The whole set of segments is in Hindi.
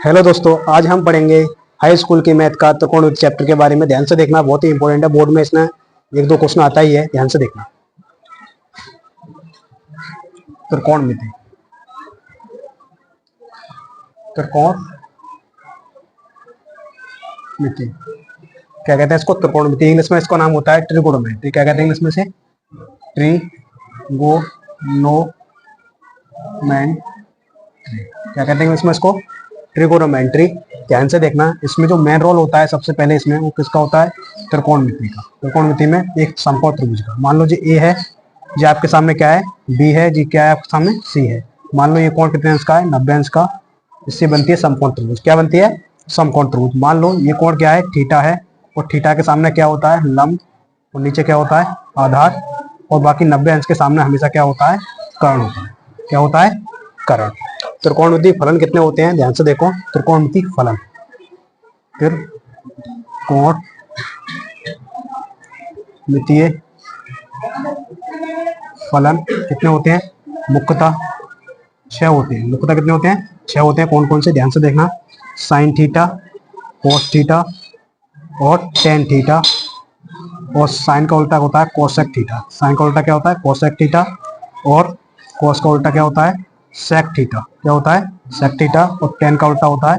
हेलो दोस्तों, आज हम पढ़ेंगे हाई स्कूल की मैथ का त्रिकोणमिति चैप्टर के बारे में। ध्यान से देखना, बहुत ही इंपॉर्टेंट है। बोर्ड में इसमें एक दो क्वेश्चन आता ही है, ध्यान से देखना। त्रिकोणमिति, त्रिकोणमिति क्या कहते हैं इसको? त्रिकोणमिति। इंग्लिश में इसका नाम होता है ट्रिगोनोमेट्री। क्या कहते हैं इंग्लिश में से? ट्रिगोनोमेट्री। क्या कहते हैं इंग्लिश में इसको? ट्रिगोनोमेट्री। ध्यान से देखना, इसमें जो मेन रोल होता है सबसे पहले इसमें, वो किसका होता है? त्रिकोणमिति का। त्रिकोणमिति में एक समकोण त्रिभुज का। मान लो जी ए है, जी आपके सामने क्या है? बी है, जी क्या है आपके सामने? सी है। मान लो ये कोण कितने अंश का है? 90 अंश का। इससे बनती है समकोण त्रिभुज। क्या बनती है? समकोण त्रिभुज। मान लो ये कोण क्या है? थीटा है, और थीटा के सामने क्या होता है? लंब, और नीचे क्या होता है? आधार, और बाकी 90 अंश के सामने हमेशा क्या होता है? कर्ण होता है। क्या होता है? कर्ण। त्रिकोणमिति फलन कितने होते हैं? ध्यान से देखो, त्रिकोणमिति फलन, त्रिकोणमितीय फलन कितने होते हैं? मुख्यतः 6 होते हैं। मुख्यतः कितने होते हैं? 6 होते हैं। कौन कौन से? ध्यान से देखना, साइन थीटा, कोस थीटा और टेन थीटा, और साइन का उल्टा होता है कोसेक थीटा। साइन का उल्टा क्या होता है? कोसेक थीटा, और कोस का उल्टा क्या होता है? Sec theta. क्या होता है? Sec theta. और टेन का उल्टा होता है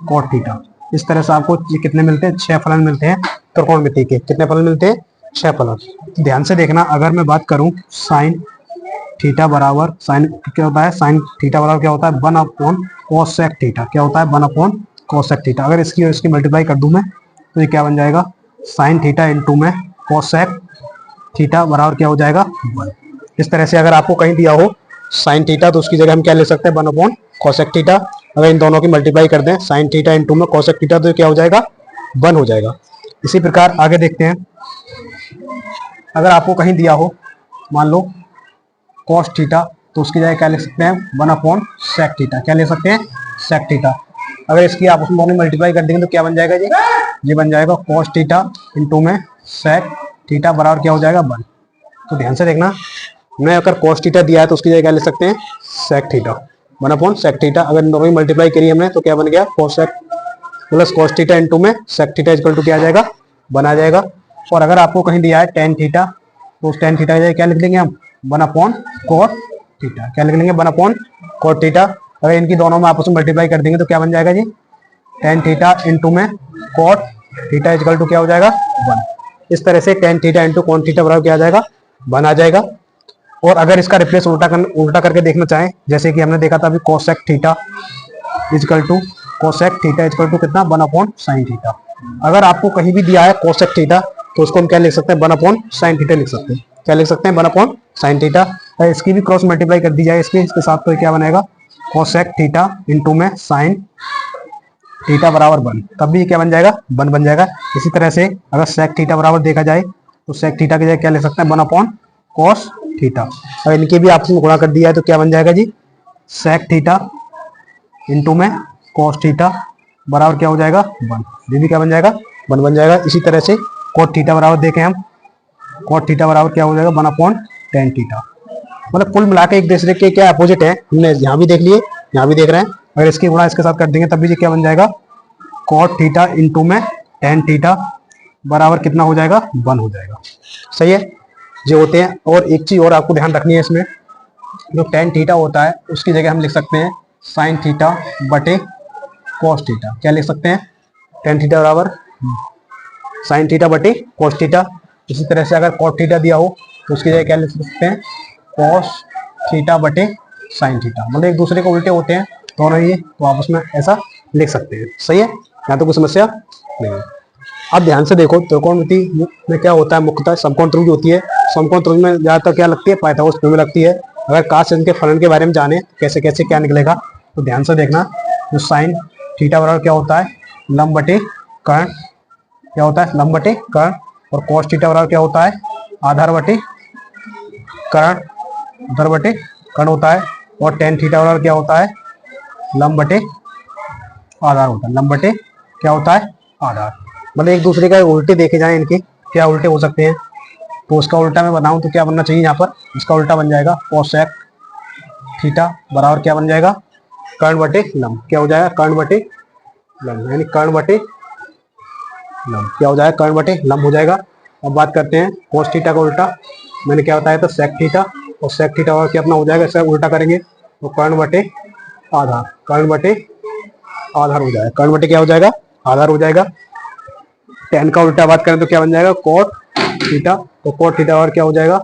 कोट थीटा। इस तरह से आपको ये कितने मिलते हैं? 6 फलन मिलते हैं त्रिकोणमिति के। कितने फलन मिलते हैं? 6 फलन। ध्यान से देखना, अगर मैं बात करूं साइन थीटा बराबर, साइन क्या होता है? साइन थीटा बराबर क्या होता है? 1 अपॉन कोसेक थीटा। क्या होता है? 1 अपॉन कोसेक थीटा। अगर इसकी और इसकी मल्टीप्लाई कर दूं मैं, तो ये क्या बन जाएगा? साइन थीटा इंटू में कोसेक थीटा बराबर क्या हो जाएगा? 1। इस तरह से अगर आपको कहीं दिया हो साइन थीटा, तो उसकी जगह हम क्या ले सकते हैं? 1 अपॉन कोसेक थीटा। अगर इन दोनों की मल्टीप्लाई कर दें, साइन थीटा इंटू में कोसेक थीटा, तो क्या हो जाएगा? 1 हो जाएगा। इसी प्रकार आगे देखते हैं, अगर आपको कहीं दिया हो मान लो कोस थीटा, तो उसकी जगह क्या ले सकते हैं? 1 अपॉन सेक थीटा। क्या ले सकते हैं? Sec theta. अगर इसकी आप उसमें दोनों मल्टीप्लाई कर देंगे तो क्या बन जाएगा जी? ये बन जाएगा कोस थीटा इंटू में सेक थीटा बराबर क्या हो जाएगा? 1। तो ध्यान से देखना, हमने अगर कोस थीटा दिया है तो उसकी जगह क्या ले सकते हैं? Sec theta, 1 upon sec theta. अगर इन दोनों की मल्टीप्लाई करी हमने, तो क्या बन गया? Cosec plus cos theta into में सेक थीटा इक्वल टू क्या आ जाएगा? 1 आ जाएगा। और अगर आपको कहीं दिया है टेन थीटा, तो उस टेन थीटा की जगह क्या लिख देंगे हम? 1 अपॉन कोट थीटा। क्या लिख लेंगे? 1 अपॉन कोट थीटा। अगर इनकी दोनों में आपस में मल्टीप्लाई कर देंगे तो क्या बन जाएगा जी? टेन थीटा इंटू में कोट थीटा इक्वल टू क्या हो जाएगा? 1। इस तरह से tan theta into cot theta बराबर क्या आ जाएगा? 1 आ जाएगा। और अगर इसका रिप्लेस उल्टा करके देखना चाहें, जैसे कि हमने देखा था अभी, कोसेक थीटा इक्वल टू कितना? 1 अपॉन साइन थीटा। अगर आपको कहीं भी दिया है कोसेक थीटा, तो उसको हम क्या लिख सकते हैं? 1 अपॉन साइन थीटा लिख सकते हैं। क्या लिख सकते हैं? 1 अपॉन साइन थीटा। इसकी भी क्रॉस मल्टीप्लाई कर दी जाए इसके साथ, तो क्या बनेगा? कोसेक थीटा इंटू में साइन थीटा बराबर 1। तब भी क्या बन जाएगा? 1 बन जाएगा। इसी तरह से अगर सेक थीटा बराबर देखा जाए, तो सेक थीटा की जगह क्या ले सकते हैं? 1 अपॉन कोस थीटा। और इनके भी आपस में गुणा कर दिया है, तो क्या बन जाएगा जी? सेक थीटा इंटू में कोस थीटा बराबर क्या हो जाएगा? 1। ये भी क्या बन जाएगा? 1 बन जाएगा। इसी तरह से कोट थीटा बराबर देखें हम, कोट थीटा बराबर क्या हो जाएगा? 1 अपॉन टेन थीटा। मतलब कुल मिलाकर एक दूसरे के क्या अपोजिट है, हमने यहाँ भी देख लिए, यहाँ भी देख रहे हैं। अगर इसकी गुणा इसके साथ कर देंगे, तब भी ये क्या बन जाएगा? कोट थीटा इंटू में टेन थीटा बराबर कितना हो जाएगा? 1 हो जाएगा। सही है, जो होते हैं। और एक चीज और आपको ध्यान रखनी है इसमें, जो टेन थीटा होता है उसकी जगह हम लिख सकते हैं साइन थीटा बटे कोस थीटा। क्या लिख सकते हैं? टेन थीटा बराबर साइन थीटा बटे कोस थीटा। इसी तरह से अगर कोस थीटा दिया हो, तो उसकी जगह क्या लिख सकते हैं? कोस थीटा बटे साइन थीटा। मतलब एक दूसरे को उल्टे होते हैं दोनों ये, तो आप उसमें ऐसा लिख सकते हैं। सही है, यहाँ तो कोई समस्या नहीं है। अब ध्यान से देखो, त्रिकोणमिति में क्या होता है? मुख्यतः समकोण त्रिभुज होती है। समकोण त्रिभुज में ज्यादातर क्या लगती है? पाइथागोरस प्रमेय लगती है। अगर काश इनके फलन के बारे में जाने कैसे कैसे क्या निकलेगा, तो ध्यान से देखना, जो साइन थीटा बराबर क्या होता है? लंब बटे कर्ण। क्या होता है? लंब बटे कर्ण। और कोस थीटा बराबर क्या होता है? आधार बटे कर्ण, आधार बटे कर्ण होता है। और टेन थीटा बराबर क्या होता है? लंब बटे आधार होता है। लंब बटे क्या होता है? आधार। मतलब एक दूसरे का उल्टे देखे जाएं, इनके क्या उल्टे हो सकते हैं, तो उसका उल्टा मैं बनाऊं तो क्या बनना चाहिए यहाँ पर? इसका उल्टा बन जाएगा कोसेक थीटा बराबर क्या बन जाएगा? कर्ण बटे लंब। क्या हो जाएगा? कर्ण बटे लंब, यानी कर्ण बटे लंब क्या हो जाएगा, कर्ण बटे लंब हो जाएगा। अब बात करते हैं cos थीटा का उल्टा, मैंने क्या बताया था sec थीटा, और sec थीटा और क्या अपना हो जाएगा, इसका उल्टा करेंगे तो कर्ण बटे आधार, कर्ण बटे आधार हो जाएगा, कर्ण बटे क्या हो जाएगा, आधार हो जाएगा। tan का उल्टा बात करें तो क्या बन जाएगा, cot थीटा, तो cot थीटा और क्या हो जाएगा,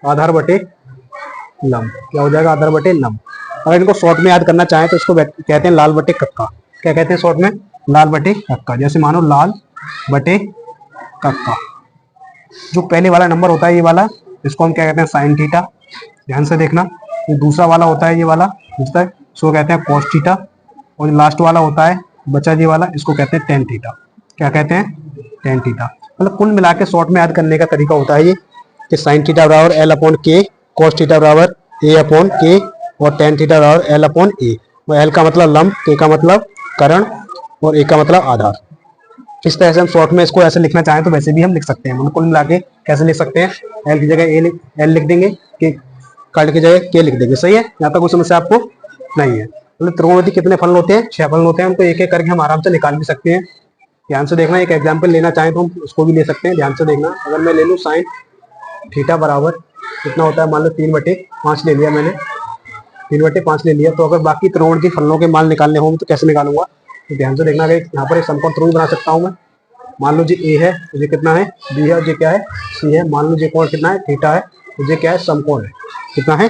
आधार बटे लंब, क्या हो जाएगा, आधार बटे लंब। अगर इनको शॉर्ट में याद करना चाहें तो इसको कहते हैं लाल बटे कक्का। क्या कहते हैं शॉर्ट में, लाल बटे कक्का। जैसे मानो लाल बटे कक्का, जो पहले वाला नंबर होता है ये वाला, इसको हम क्या कहते हैं, साइन थीटा। ध्यान से देखना, ये दूसरा वाला होता है ये वाला, इसको कहते हैं कॉस थीटा, और लास्ट वाला होता है बचा जी वाला, इसको कहते हैं टेन थीटा। क्या कहते हैं, टेन थीटा। मतलब कुल मिला के शॉर्ट में याद करने का तरीका होता है ये कि साइन थीटा बराबर एल अपॉन के, कॉस थीटा बराबर ए अपॉन के, और टेन थीटा बराबर एल अपॉन ए। एल का मतलब लंब, के का मतलब कर्ण, और ए का मतलब आधार। इस तरह से हम शॉर्ट में इसको ऐसे लिखना चाहें तो वैसे भी हम लिख सकते हैं। मतलब कुल मिला के कैसे लिख सकते हैं, एल की जगह एल लिख देंगे, के कर्ण की जगह के लिख देंगे। सही है, यहाँ तक कोई समस्या आपको नहीं है। मतलब त्रिकोणमिति कितने फलन होते हैं, 6 फलन होते हैं। हमको एक एक करके हम आराम से निकाल भी सकते हैं। ध्यान से देखना, एक एग्जाम्पल लेना चाहें तो हम उसको भी ले सकते हैं। ध्यान से देखना, अगर मैं ले लूँ साइन थीटा बराबर कितना होता है, मान लो 3/5 ले लिया मैंने, 3/5 ले लिया। तो अगर बाकी त्रिकोणमिति फलनों के मान निकालने होंगे तो कैसे निकालूंगा, तो ध्यान से देखना, यहाँ पर एक समकोण त्रिभुज बना सकता हूँ मैं। मान लो जी ए है, ये कितना है, बी है, और ये क्या है, सी है। मान लो ये कोण कितना है, थीटा है, तो ये क्या है, समकोण है। कितना है,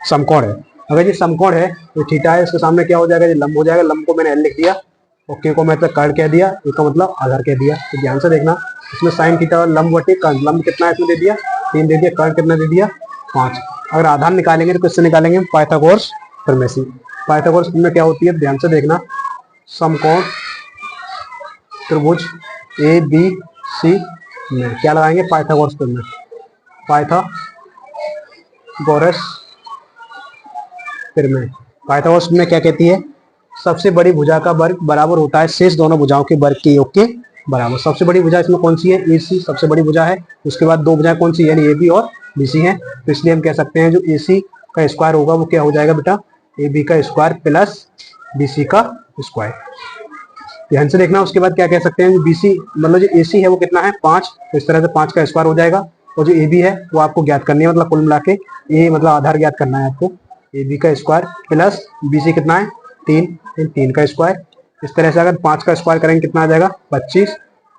समकोण है। अगर ये समकोण है तो थीटा है, इसके सामने क्या हो जाएगा, ये लंब हो जाएगा। लंब को मैंने एल लिख दिया, और के को मैं तो कर्ण कह दिया, ए का मतलब आधार कह दिया। तो ध्यान से देखना, इसमें साइन थीटा और लंब बटे कर्ण, लंब कितना है इसमें दे दिया 3 दे दिया, कर्ण कितना दे दिया 5। अगर आधार निकालेंगे तो किससे निकालेंगे, पाइथागोरस प्रमेय से। पाइथागोरस प्रमेय क्या होती है, ध्यान से देखना, समकोण त्रिभुज ए बी सी में क्या लगाएंगे, पाइथागोरस प्रमेय। पाइथागोरस प्रमेय, पाइथागोरस प्रमेय क्या कहती है, सबसे बड़ी भुजा का वर्ग बराबर होता है शेष दोनों भुजाओं के वर्ग के योग के बराबर। सबसे बड़ी भुजा इसमें कौन सी है, ए सी सबसे बड़ी भुजा है। उसके बाद दो भुजाएं कौन सी, यानी ए बी और बी सी है। तो इसलिए हम कह सकते हैं जो ए सी का स्क्वायर होगा वो क्या हो जाएगा बेटा, ए बी का स्क्वायर प्लस बी सी का स्क्वायर। ध्यान से देखना, उसके बाद क्या कह सकते हैं, जो बीसी मतलब जो एसी है वो कितना है 5, तो इस तरह से 5 का स्क्वायर हो जाएगा। और जो ए बी है वो आपको ज्ञात करनी है, मतलब कुल मिला के ए मतलब आधार ज्ञात करना है आपको। ए बी का स्क्वायर प्लस बी सी कितना है 3 का स्क्वायर। इस तरह से अगर 5 का स्क्वायर करेंगे कितना आ जाएगा 25,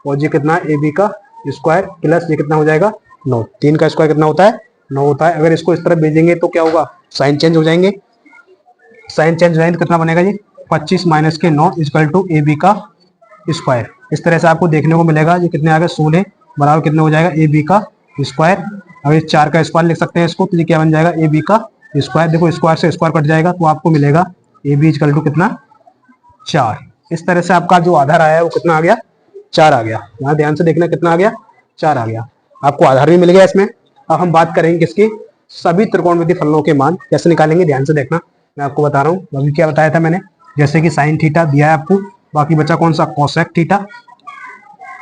और ये कितना है ए बी का स्क्वायर प्लस ये कितना हो जाएगा 9। 3 का स्क्वायर कितना होता है 9 होता है। अगर इसको इस तरह भेजेंगे तो क्या होगा, साइन चेंज हो जाएंगे, साइन चेंज हो जाएंगे तो कितना बनेगा जी 25 माइनस के 9 इक्वल टू ए बी का स्क्वायर। इस तरह से आपको देखने को मिलेगा, ये कितने आ गए 16 बराबर कितने हो जाएगा ए बी का स्क्वायर। अगर 4 का स्क्वायर लिख सकते हैं इसको, तो ये क्या बन जाएगा ए बी का स्क्वायर। देखो स्क्वायर से स्क्वायर कट जाएगा तो आपको मिलेगा ए बी इक्वल टू कितना 4। इस तरह से आपका जो आधार आया है वो कितना आ गया 4 आ गया। यहाँ ध्यान से देखना कितना आ गया 4 आ गया, आपको आधार भी मिल गया इसमें। अब हम बात करेंगे किसकी, सभी त्रिकोणमितीय फलनों के मान कैसे निकालेंगे। ध्यान से देखना, मैं आपको बता रहा हूँ, अभी क्या बताया था मैंने, जैसे कि साइन थीटा दिया है आपको, बाकी बचा कौन सा कोसेक थीटा,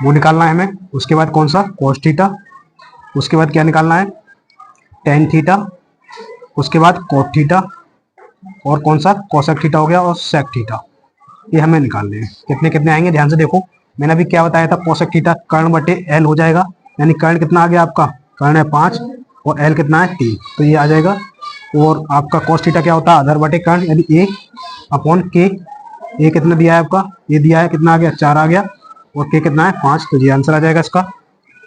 वो निकालना है हमें। उसके बाद कौन सा कोस थीटा, उसके बाद क्या निकालना है टेन थीटा, उसके बाद कोट थीटा, और कौन सा कोसेक थीटा हो गया, और सेक थीटा। ये हमें निकालने हैं, कितने कितने आएंगे ध्यान से देखो। मैंने अभी क्या बताया था, कोसेक थीटा कर्ण बटे एल हो जाएगा, यानी कर्ण कितना आ गया आपका, कर्ण है 5 और एल कितना है 3, तो ये आ जाएगा। और आपका कोस थीटा क्या होता है, आधार बटे कर्ण, यानी ए अपॉन के। ए कितना दिया है आपका, ये दिया है कितना आ गया 4 आ गया, और के कितना है 5, तो ये आंसर आ जाएगा इसका।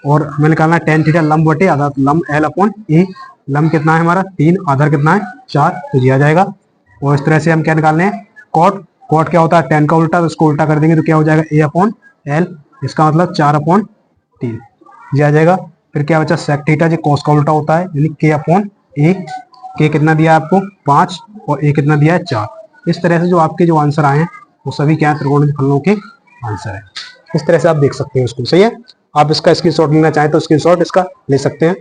और हमें निकालना है टेन थीटा लंब बटे आधार, लंब एल अपॉन ए। लंब कितना है हमारा 3, आधार कितना है 4, तो ये आ जाएगा। और इस तरह से हम क्या निकालने हैं कॉट, कॉट क्या होता है टेन का उल्टा, तो इसको उल्टा कर देंगे तो क्या हो जाएगा ए अपॉन एल, इसका मतलब 4/3 ये आ जाएगा। फिर क्या बचा सेक थीटा, जो कोस का उल्टा होता है, यानी के अपॉन ए। के कितना दिया है आपको 5, और ए कितना दिया है 4। इस तरह से जो आपके जो आंसर आए हैं वो सभी क्या है त्रिकोणमितीय फलनों के आंसर है। इस तरह से आप देख सकते हैं उसको। सही है, आप इसका स्क्रीनशॉट लेना चाहें तो स्क्रीनशॉट इसका ले सकते हैं।